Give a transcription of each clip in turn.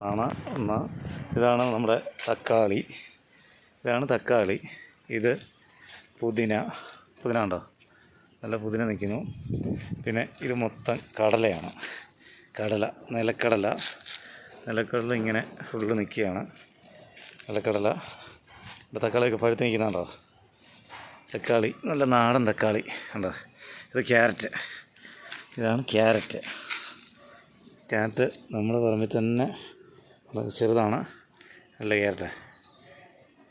ആണ് ഒന്ന്. ഇതാണ് നമ്മുടെ തക്കാളി. ഇത് പുതിന ഉണ്ടോ, നല്ല പുതിന നിൽക്കുന്നു. പിന്നെ ഇത് മൊത്തം കടലയാണ്. നിലക്കടല ഇങ്ങനെ ഫുള്ള് നിൽക്കുകയാണ്. നിലക്കടല. തക്കാളിയൊക്കെ പഴുത്ത് നിൽക്കുന്നുണ്ടോ? തക്കാളി നല്ല നാടൻ തക്കാളി ഉണ്ടോ. ഇത് ക്യാരറ്റ്. ഇതാണ് ക്യാരറ്റ്. നമ്മുടെ പറമ്പിൽ തന്നെ ചെറുതാണ്. നല്ല ക്യാരറ്റ്.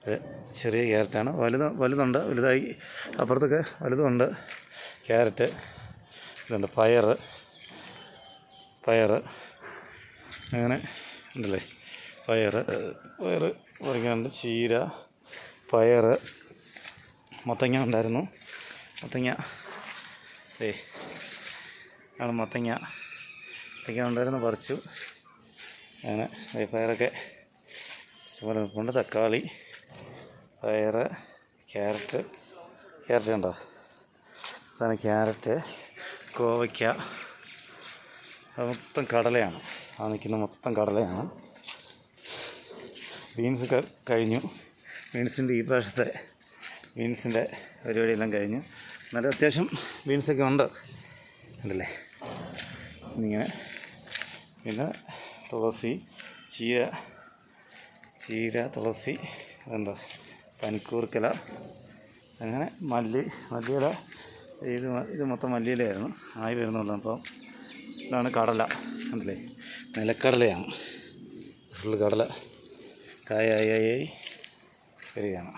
ഇത് ചെറിയ ക്യാരറ്റാണ്. വലുതുണ്ട്, വലുതായി. അപ്പുറത്തൊക്കെ വലുതുണ്ട്. ക്യാരറ്റ്. ഇതുണ്ട് പയർ അങ്ങനെ ഉണ്ടല്ലേ. പയർ പറിക്കാനുണ്ട്. ചീര, പയർ, മത്തങ്ങ ഉണ്ടായിരുന്നു. മത്തങ്ങ ഉണ്ടായിരുന്നു, പറിച്ചു. അങ്ങനെ പയറൊക്കെ ചുമല നിൽപ്പുണ്ട്. തക്കാളി, പയർ, ക്യാരറ്റ് ഉണ്ടോ. അതാണ് ക്യാരറ്റ്. കോവയ്ക്ക. അത് മൊത്തം കടലയാണ്. ആ നിൽക്കുന്ന മൊത്തം കടലയാണ്. ബീൻസൊക്കെ കഴിഞ്ഞു. ഈ പ്രാവശ്യത്തെ ബീൻസിൻ്റെ പരിപാടിയെല്ലാം കഴിഞ്ഞു. നല്ല അത്യാവശ്യം ബീൻസൊക്കെ ഉണ്ട് ഉണ്ടല്ലേ. ഇങ്ങനെ പിന്നെ തുളസി, ചീര, തുളസി, എന്താ പനിക്കൂർക്കല, അങ്ങനെ മല്ലിയില. ഇത് മൊത്തം മല്ലിയിലയായിരുന്നു. ആയി വരുന്നുള്ളൂ. അപ്പം ഇതാണ് കടല ഉണ്ടല്ലേ. നിലക്കടലയാണ്. ഫുള്ള് കടല കായായി വരികയാണ്.